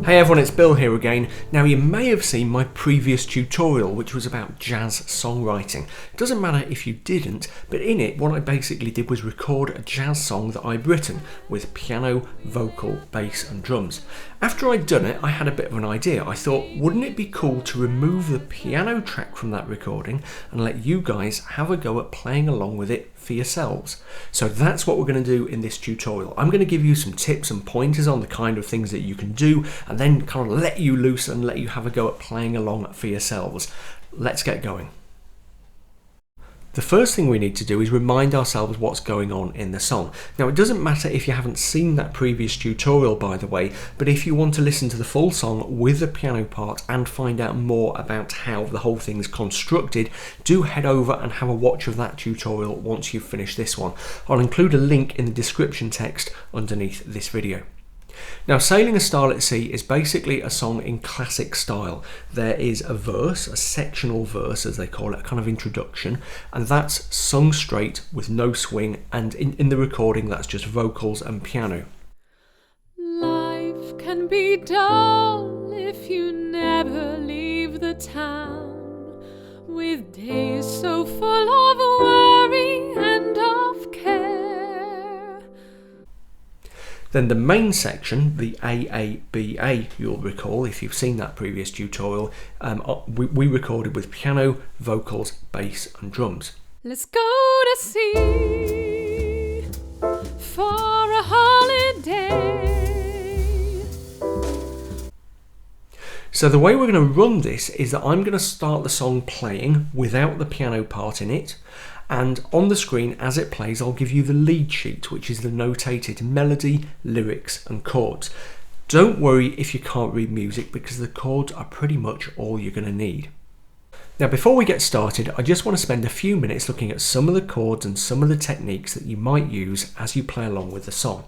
Hey everyone, it's Bill here again. Now you may have seen my previous tutorial which was about jazz songwriting. It doesn't matter if you didn't, but in it what I basically did was record a jazz song that I'd written with piano, vocal, bass and drums. After I'd done it, I had a bit of an idea. I thought, wouldn't it be cool to remove the piano track from that recording and let you guys have a go at playing along with it for yourselves? So that's what we're going to do in this tutorial. I'm going to give you some tips and pointers on the kind of things that you can do and then kind of let you loose and let you have a go at playing along for yourselves. Let's get going. The first thing we need to do is remind ourselves what's going on in the song. Now it doesn't matter if you haven't seen that previous tutorial, by the way, but if you want to listen to the full song with the piano part and find out more about how the whole thing's constructed, do head over and have a watch of that tutorial once you've finished this one. I'll include a link in the description text underneath this video. Now, Sailing a Starlit at Sea is basically a song in classic style. There is a verse, a sectional verse as they call it, a kind of introduction, and that's sung straight with no swing, and in the recording that's just vocals and piano. Life can be dull if you never leave the town, with days so full of worry and of care. Then the main section, the AABA, you'll recall if you've seen that previous tutorial, we recorded with piano, vocals, bass and drums. Let's go to sea for a holiday. So the way we're going to run this is that I'm going to start the song playing without the piano part in it, and on the screen as it plays I'll give you the lead sheet, which is the notated melody, lyrics and chords. Don't worry if you can't read music, because the chords are pretty much all you're going to need. Now before we get started, I just want to spend a few minutes looking at some of the chords and some of the techniques that you might use as you play along with the song.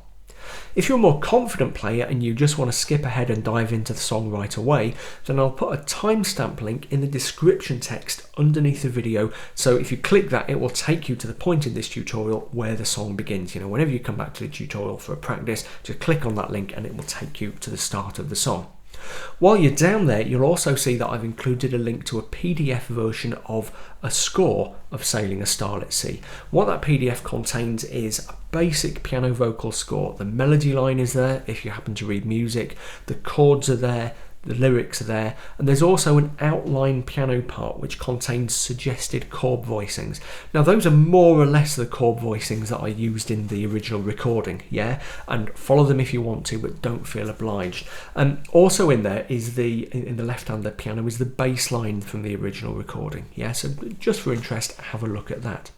If you're a more confident player and you just want to skip ahead and dive into the song right away, then I'll put a timestamp link in the description text underneath the video, so if you click that it will take you to the point in this tutorial where the song begins. You know, whenever you come back to the tutorial for a practice, just click on that link and it will take you to the start of the song. While you're down there, you'll also see that I've included a link to a PDF version of a score of Sailing a Starlit Sea. What that PDF contains is a basic piano vocal score. The melody line is there if you happen to read music, the chords are there, the lyrics are there, and there's also an outline piano part which contains suggested chord voicings. Now those are more or less the chord voicings that I used in the original recording, yeah, and follow them if you want to, but don't feel obliged. And also in there is in the left hand of the piano is the bass line from the original recording, yeah, so just for interest have a look at that.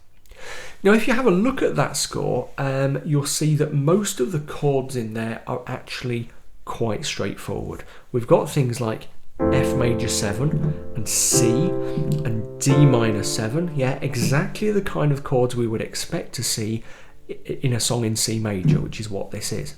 Now if you have a look at that score, you'll see that most of the chords in there are actually quite straightforward. We've got things like F major 7 and C and D minor 7, yeah, exactly the kind of chords we would expect to see in a song in C major, which is what this is.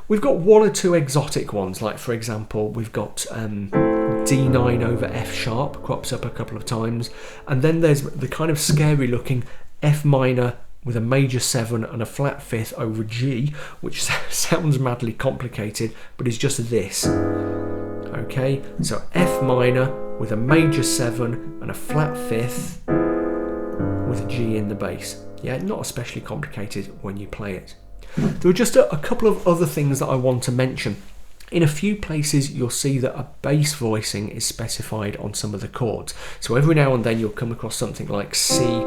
We've got one or two exotic ones, like for example we've got D9 over F sharp, crops up a couple of times, and then there's the kind of scary looking F minor with a major 7 and a flat 5th over G, which sounds madly complicated, but is just this. Okay, so F minor with a major 7 and a flat 5th with a G in the bass. Yeah, not especially complicated when you play it. There are just a couple of other things that I want to mention. In a few places you'll see that a bass voicing is specified on some of the chords. So every now and then you'll come across something like C/G,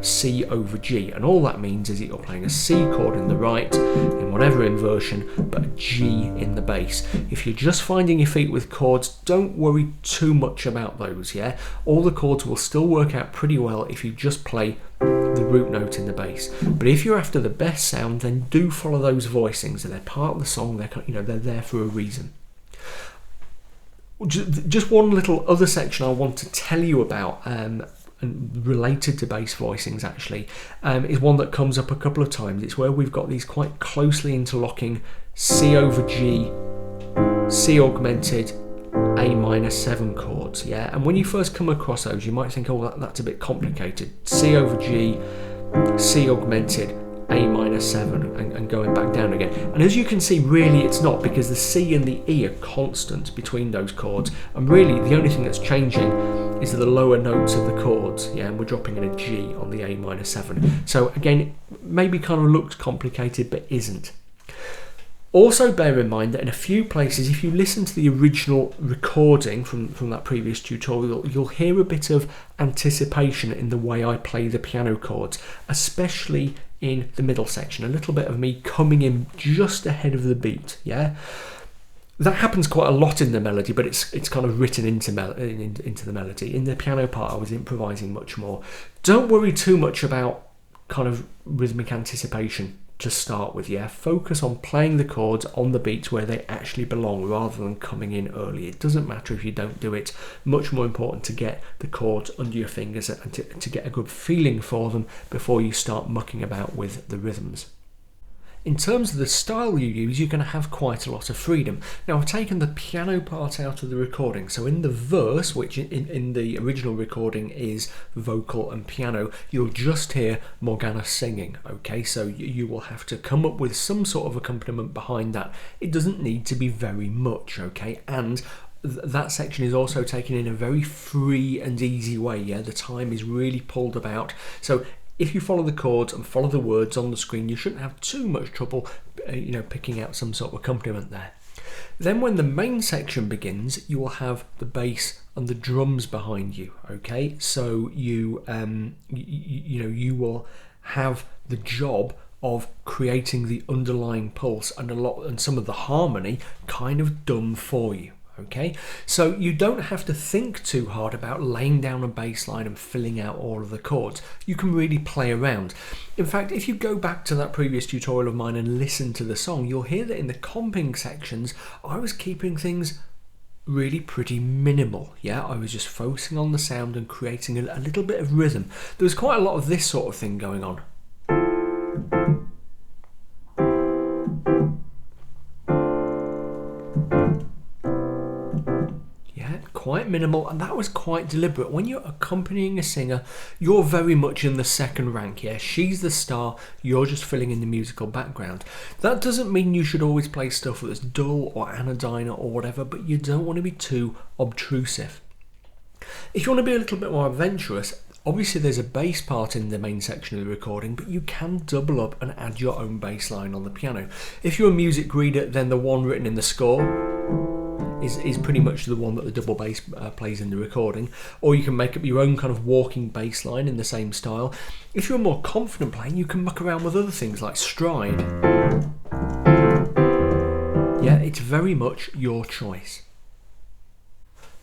C over G, and all that means is that you're playing a C chord in the right in whatever inversion, but a G in the bass. If you're just finding your feet with chords, don't worry too much about those, yeah? All the chords will still work out pretty well if you just play the root note in the bass. But if you're after the best sound, then do follow those voicings. They're part of the song, they're there for a reason. Just one little other section I want to tell you about, and related to bass voicings actually, is one that comes up a couple of times. It's where we've got these quite closely interlocking C over G, C augmented, A minor 7 chords, yeah? And when you first come across those, you might think, oh, that's a bit complicated. C over G, C augmented, A minor 7 and going back down again. And as you can see, really it's not, because the C and the E are constant between those chords, and really the only thing that's changing is the lower notes of the chords, yeah, and we're dropping in a G on the A minor 7. So again, it maybe kind of looks complicated but isn't. Also bear in mind that in a few places, if you listen to the original recording from that previous tutorial, you'll hear a bit of anticipation in the way I play the piano chords, especially in the middle section, a little bit of me coming in just ahead of the beat, yeah? That happens quite a lot in the melody, but it's kind of written into the melody. In the piano part, I was improvising much more. Don't worry too much about kind of rhythmic anticipation to start with, yeah? Focus on playing the chords on the beats where they actually belong rather than coming in early. It doesn't matter if you don't do it. Much more important to get the chords under your fingers and to get a good feeling for them before you start mucking about with the rhythms. In terms of the style you use, you're going to have quite a lot of freedom. Now, I've taken the piano part out of the recording, so in the verse, which in the original recording is vocal and piano, you'll just hear Morgana singing, okay? So you will have to come up with some sort of accompaniment behind that. It doesn't need to be very much, okay? And that section is also taken in a very free and easy way, yeah? The time is really pulled about. So if you follow the chords and follow the words on the screen, you shouldn't have too much trouble, picking out some sort of accompaniment there. Then when the main section begins, you will have the bass and the drums behind you, okay? So you will have the job of creating the underlying pulse and some of the harmony kind of done for you. Okay, so you don't have to think too hard about laying down a bass line and filling out all of the chords. You can really play around. In fact, if you go back to that previous tutorial of mine and listen to the song, you'll hear that in the comping sections, I was keeping things really pretty minimal. Yeah, I was just focusing on the sound and creating a little bit of rhythm. There was quite a lot of this sort of thing going on. Quite minimal, and that was quite deliberate. When you're accompanying a singer, you're very much in the second rank, yeah? She's the star, you're just filling in the musical background. That doesn't mean you should always play stuff that's dull or anodyne or whatever, but you don't want to be too obtrusive. If you want to be a little bit more adventurous, obviously there's a bass part in the main section of the recording, but you can double up and add your own bass line on the piano. If you're a music reader, then the one written in the score is pretty much the one that the double bass plays in the recording, or you can make up your own kind of walking bass line in the same style. If you're more confident playing, you can muck around with other things like stride. Yeah, it's very much your choice.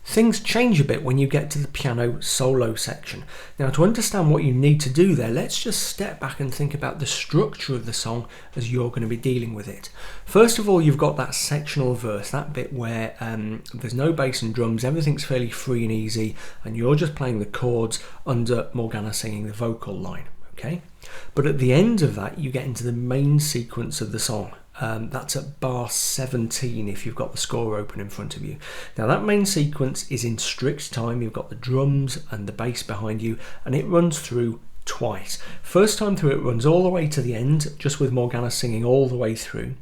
Things change a bit when you get to the piano solo section. Now, to understand what you need to do there, let's just step back and think about the structure of the song as you're going to be dealing with it. First of all, you've got that sectional verse, that bit where there's no bass and drums, everything's fairly free and easy, and you're just playing the chords under Morgana singing the vocal line, okay? But at the end of that, you get into the main sequence of the song. That's at bar 17 if you've got the score open in front of you. Now that main sequence is in strict time. You've got the drums and the bass behind you, and it runs through twice. First time through it runs all the way to the end, just with Morgana singing all the way through.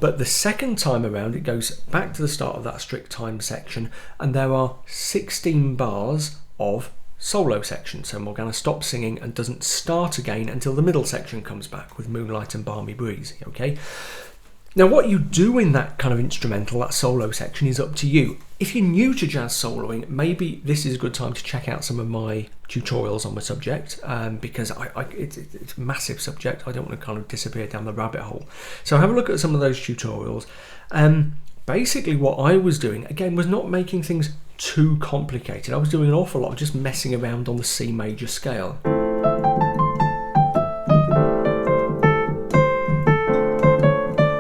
But the second time around it goes back to the start of that strict time section, and there are 16 bars of solo section. So Morgana stops singing and doesn't start again until the middle section comes back with Moonlight and Balmy Breeze, okay? Now what you do in that kind of instrumental, that solo section, is up to you. If you're new to jazz soloing, maybe this is a good time to check out some of my tutorials on the subject, because it's a massive subject. I don't want to kind of disappear down the rabbit hole. So have a look at some of those tutorials. Basically what I was doing, again, was not making things too complicated. I was doing an awful lot of just messing around on the C major scale.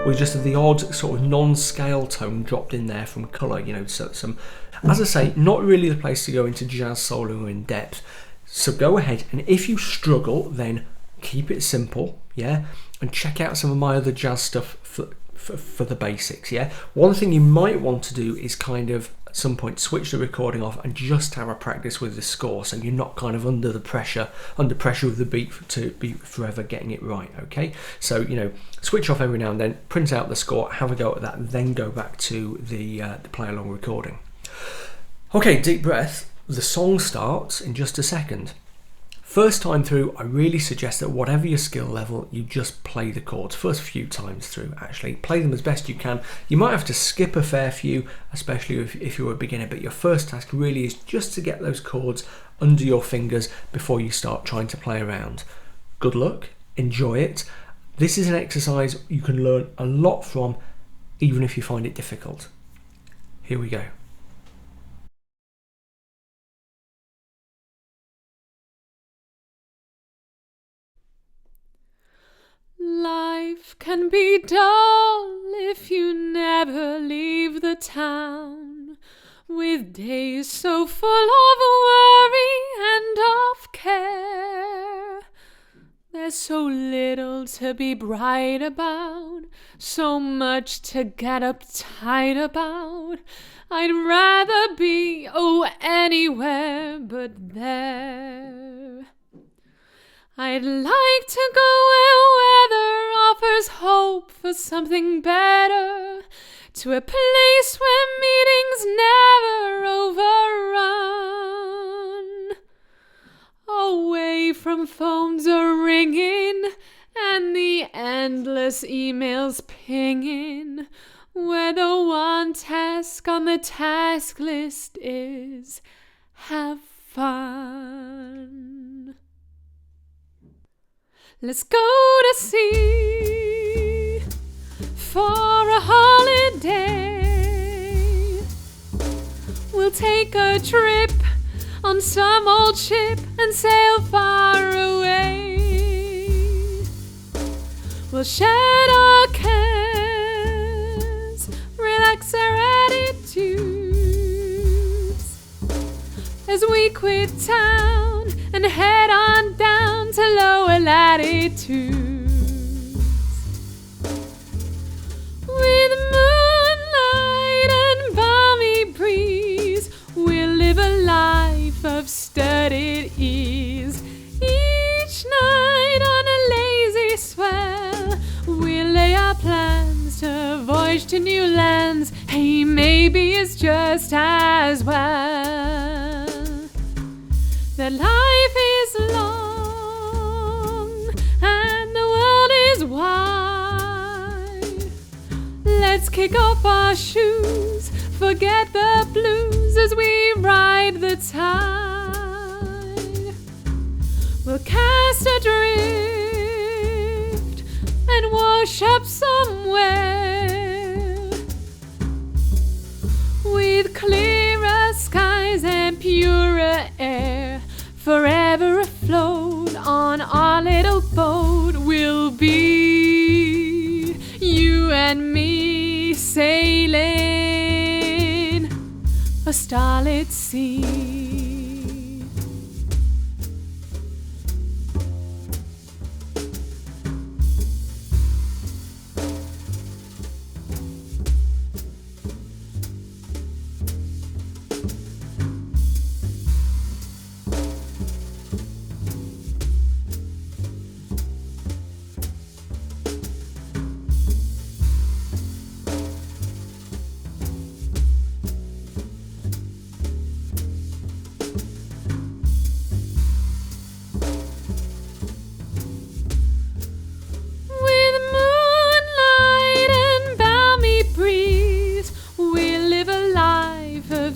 With just the odd sort of non-scale tone dropped in there from colour, you know, so some, as I say, not really the place to go into jazz solo in depth. So go ahead, and if you struggle, then keep it simple, yeah, and check out some of my other jazz stuff for the basics, yeah. One thing you might want to do is kind of some point switch the recording off and just have a practice with the score, so you're not kind of under pressure of the beat to be forever getting it right. Okay, so you know, switch off every now and then, print out the score, have a go at that, and then go back to the play along recording. Okay, deep breath. The song starts in just a second. First time through, I really suggest that whatever your skill level, you just play the chords. First few times through, actually. Play them as best you can. You might have to skip a fair few, especially if you're a beginner, but your first task really is just to get those chords under your fingers before you start trying to play around. Good luck, enjoy it. This is an exercise you can learn a lot from, even if you find it difficult. Here we go. Life can be dull if you never leave the town, with days so full of worry and of care. There's so little to be bright about, so much to get uptight about. I'd rather be, anywhere but there. I'd like to go where weather offers hope for something better, to a place where meetings never overrun, away from phones a-ringing and the endless emails pinging, where the one task on the task list is have fun. Let's go to sea for a holiday. We'll take a trip on some old ship and sail far away. We'll shed our cares, relax our attitudes as we quit town and head on down to lower latitudes. With moonlight and balmy breeze, we'll live a life of studied ease. Each night on a lazy swell, we'll lay our plans to voyage to new lands. Hey, maybe it's just as well that life is long and the world is wide. Let's kick off our shoes, forget the blues as we ride the tide. We'll cast adrift and wash up somewhere with clearer skies and purer air. Forever afloat on our little boat we'll be, you and me sailing a starlit sea.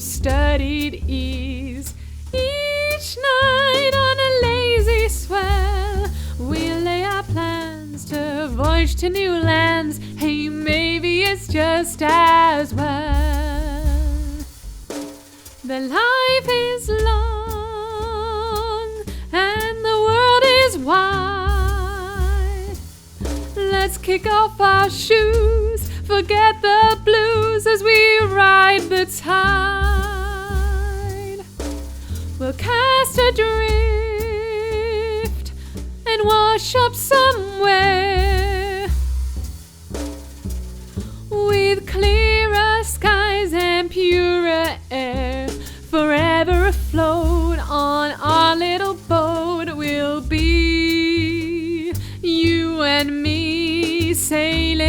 Studied ease. Each night on a lazy swell, we'll lay our plans to voyage to new lands. Hey, maybe it's just as well that life is long and the world is wide. Let's kick off our shoes, forget the blues as we ride the tide. We'll cast adrift and wash up somewhere with clearer skies and purer air. and me sailing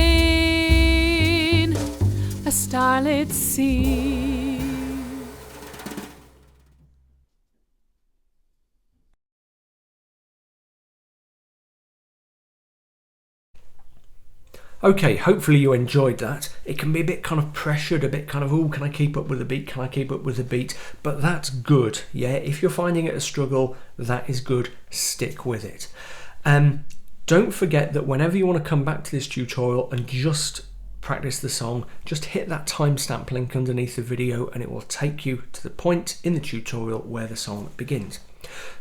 a starlit sea. Okay, hopefully you enjoyed that. It can be a bit kind of pressured, a bit kind of, oh, can I keep up with the beat? Can I keep up with the beat? But that's good, yeah? If you're finding it a struggle, that is good. Stick with it. Don't forget that whenever you want to come back to this tutorial and just practice the song, just hit that timestamp link underneath the video and it will take you to the point in the tutorial where the song begins.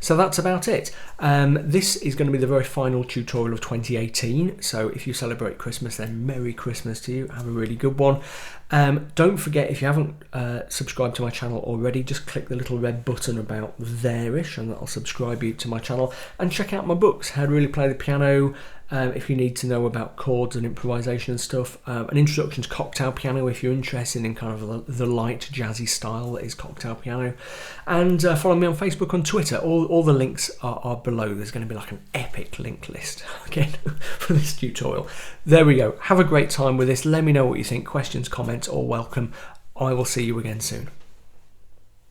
So that's about it. This is going to be the very final tutorial of 2018, so if you celebrate Christmas, then Merry Christmas to you. Have a really good one. Don't forget, if you haven't subscribed to my channel already, just click the little red button about there-ish and that'll subscribe you to my channel, and check out my books, How to Really Play the Piano, if you need to know about chords and improvisation and stuff, an introduction to cocktail piano if you're interested in kind of the light jazzy style that is cocktail piano, and follow me on Facebook and Twitter. All the links are below. There's going to be like an epic link list again for this tutorial. There we go. Have a great time with this. Let me know what you think. Questions, comments, all welcome. I will see you again soon.